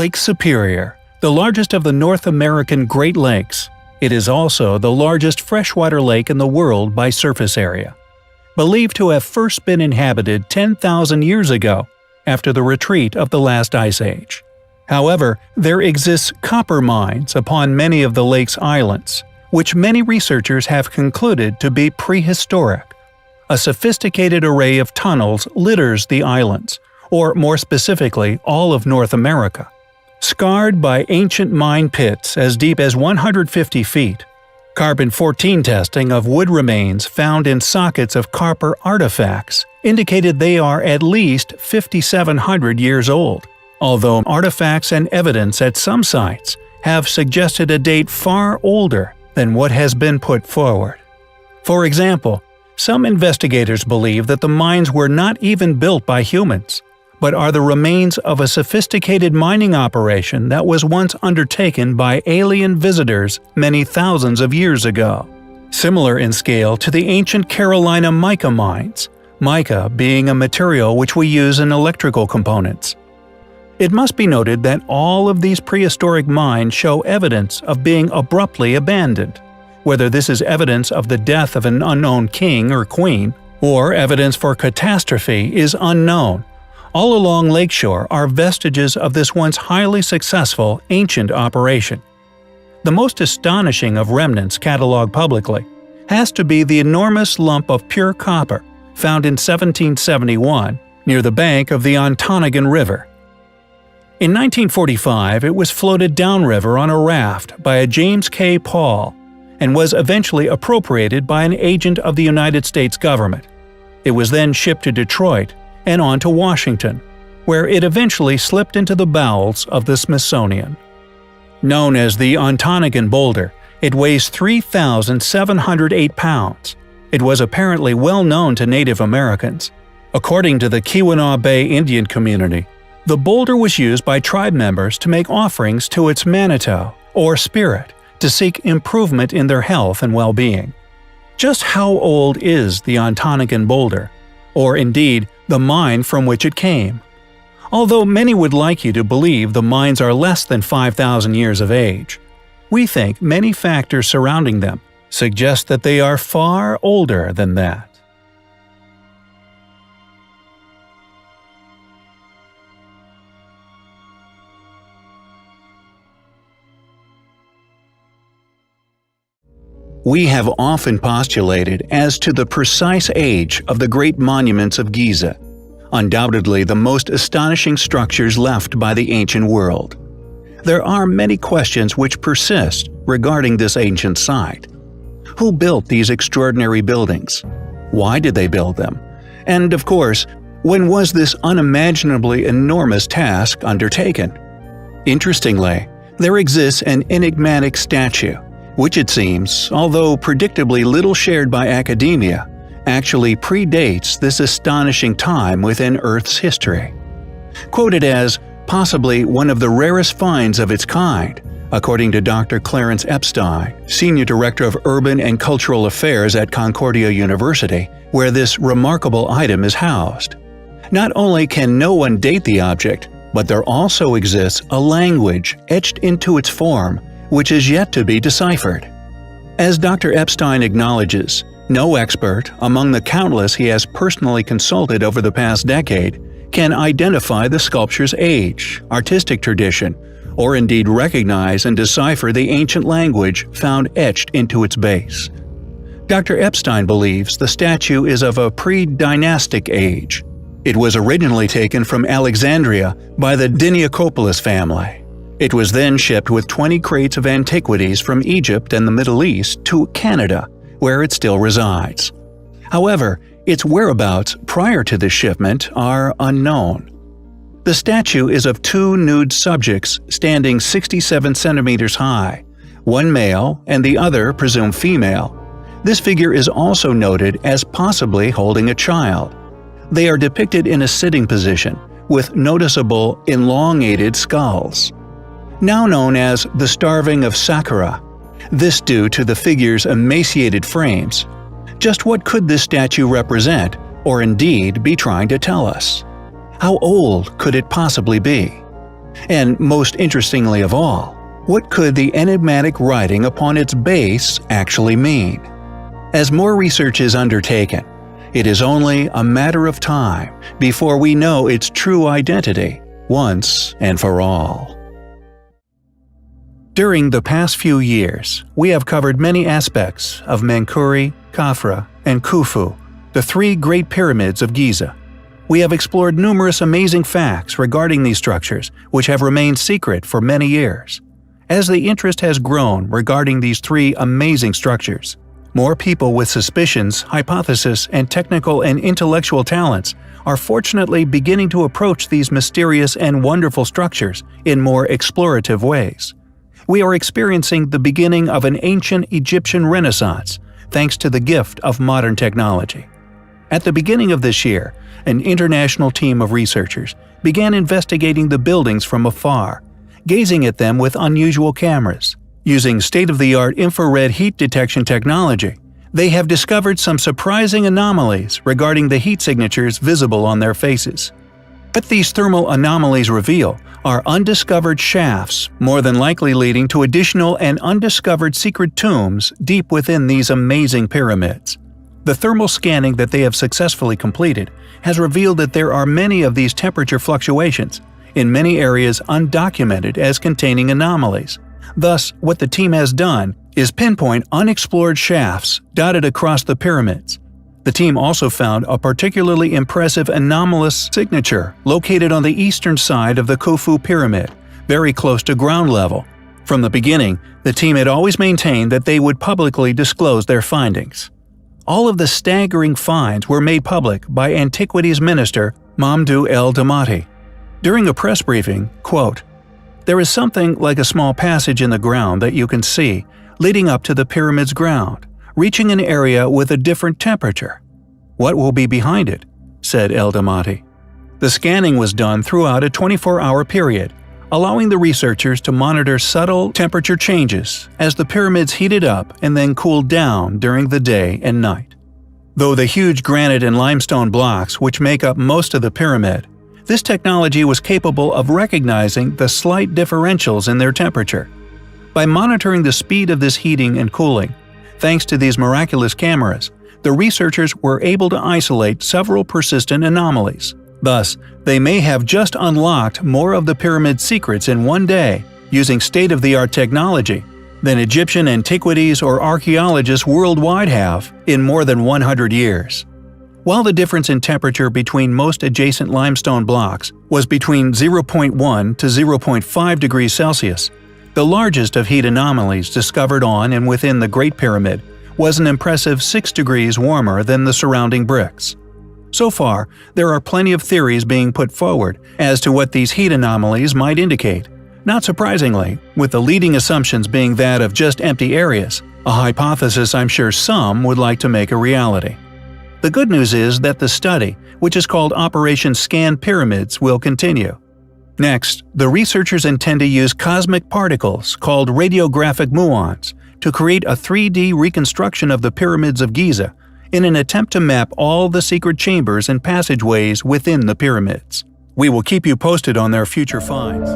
Lake Superior, the largest of the North American Great Lakes. It is also the largest freshwater lake in the world by surface area. Believed to have first been inhabited 10,000 years ago, after the retreat of the last ice age. However, there exists copper mines upon many of the lake's islands, which many researchers have concluded to be prehistoric. A sophisticated array of tunnels litters the islands, or more specifically all of North America. Scarred by ancient mine pits as deep as 150 feet, Carbon-14 testing of wood remains found in sockets of copper artifacts indicated they are at least 5,700 years old, although artifacts and evidence at some sites have suggested a date far older than what has been put forward. For example, some investigators believe that the mines were not even built by humans, but are the remains of a sophisticated mining operation that was once undertaken by alien visitors many thousands of years ago. Similar in scale to the ancient Carolina mica mines, mica being a material which we use in electrical components. It must be noted that all of these prehistoric mines show evidence of being abruptly abandoned. Whether this is evidence of the death of an unknown king or queen, or evidence for catastrophe is unknown. All along Lakeshore are vestiges of this once highly successful ancient operation. The most astonishing of remnants cataloged publicly has to be the enormous lump of pure copper found in 1771 near the bank of the Ontonagon River. In 1945, it was floated downriver on a raft by a James K. Paul and was eventually appropriated by an agent of the United States government. It was then shipped to Detroit and on to Washington, where it eventually slipped into the bowels of the Smithsonian. Known as the Ontonagon Boulder, it weighs 3,708 pounds. It was apparently well known to Native Americans. According to the Keweenaw Bay Indian community, the boulder was used by tribe members to make offerings to its manito, or spirit, to seek improvement in their health and well-being. Just how old is the Ontonagon Boulder, or indeed the mine from which it came? Although many would like you to believe the mines are less than 5,000 years of age, we think many factors surrounding them suggest that they are far older than that. We have often postulated as to the precise age of the great monuments of Giza, undoubtedly the most astonishing structures left by the ancient world. There are many questions which persist regarding this ancient site. Who built these extraordinary buildings? Why did they build them? And of course, when was this unimaginably enormous task undertaken? Interestingly, there exists an enigmatic statue, which it seems, although predictably little shared by academia, actually predates this astonishing time within Earth's history. Quoted as possibly one of the rarest finds of its kind, according to Dr. Clarence Epstein, Senior Director of Urban and Cultural Affairs at Concordia University, where this remarkable item is housed. Not only can no one date the object, but there also exists a language etched into its form which is yet to be deciphered. As Dr. Epstein acknowledges, no expert, among the countless he has personally consulted over the past decade, can identify the sculpture's age, artistic tradition, or indeed recognize and decipher the ancient language found etched into its base. Dr. Epstein believes the statue is of a pre-dynastic age. It was originally taken from Alexandria by the Diniakopoulos family. It was then shipped with 20 crates of antiquities from Egypt and the Middle East to Canada, where it still resides. However, its whereabouts prior to this shipment are unknown. The statue is of two nude subjects standing 67 centimeters high, one male and the other presumed female. This figure is also noted as possibly holding a child. They are depicted in a sitting position, with noticeable elongated skulls. Now known as the Starving of Saqqara, this due to the figure's emaciated frames. Just what could this statue represent, or indeed be trying to tell us? How old could it possibly be? And most interestingly of all, what could the enigmatic writing upon its base actually mean? As more research is undertaken, it is only a matter of time before we know its true identity once and for all. During the past few years, we have covered many aspects of Menkaure, Khafra, and Khufu, the three Great Pyramids of Giza. We have explored numerous amazing facts regarding these structures, which have remained secret for many years. As the interest has grown regarding these three amazing structures, more people with suspicions, hypotheses, and technical and intellectual talents are fortunately beginning to approach these mysterious and wonderful structures in more explorative ways. We are experiencing the beginning of an ancient Egyptian renaissance, thanks to the gift of modern technology. At the beginning of this year, an international team of researchers began investigating the buildings from afar, gazing at them with unusual cameras. Using state-of-the-art infrared heat detection technology, they have discovered some surprising anomalies regarding the heat signatures visible on their faces. What these thermal anomalies reveal are undiscovered shafts, more than likely leading to additional and undiscovered secret tombs deep within these amazing pyramids. The thermal scanning that they have successfully completed has revealed that there are many of these temperature fluctuations, in many areas undocumented as containing anomalies. Thus, what the team has done is pinpoint unexplored shafts dotted across the pyramids. The team also found a particularly impressive anomalous signature located on the eastern side of the Khufu pyramid, very close to ground level. From the beginning, the team had always maintained that they would publicly disclose their findings. All of the staggering finds were made public by Antiquities Minister Mamdouh El-Damati. During a press briefing, quote, "There is something like a small passage in the ground that you can see, leading up to the pyramid's ground, reaching an area with a different temperature. What will be behind it?" said El-Damati. The scanning was done throughout a 24-hour period, allowing the researchers to monitor subtle temperature changes as the pyramids heated up and then cooled down during the day and night. Though the huge granite and limestone blocks which make up most of the pyramid, this technology was capable of recognizing the slight differentials in their temperature. By monitoring the speed of this heating and cooling, thanks to these miraculous cameras, the researchers were able to isolate several persistent anomalies. Thus, they may have just unlocked more of the pyramid's secrets in one day, using state-of-the-art technology, than Egyptian antiquities or archaeologists worldwide have in more than 100 years. While the difference in temperature between most adjacent limestone blocks was between 0.1 to 0.5 degrees Celsius, the largest of heat anomalies discovered on and within the Great Pyramid was an impressive 6 degrees warmer than the surrounding bricks. So far, there are plenty of theories being put forward as to what these heat anomalies might indicate. Not surprisingly, with the leading assumptions being that of just empty areas, a hypothesis I'm sure some would like to make a reality. The good news is that the study, which is called Operation Scan Pyramids, will continue. Next, the researchers intend to use cosmic particles called radiographic muons to create a 3D reconstruction of the pyramids of Giza in an attempt to map all the secret chambers and passageways within the pyramids. We will keep you posted on their future finds.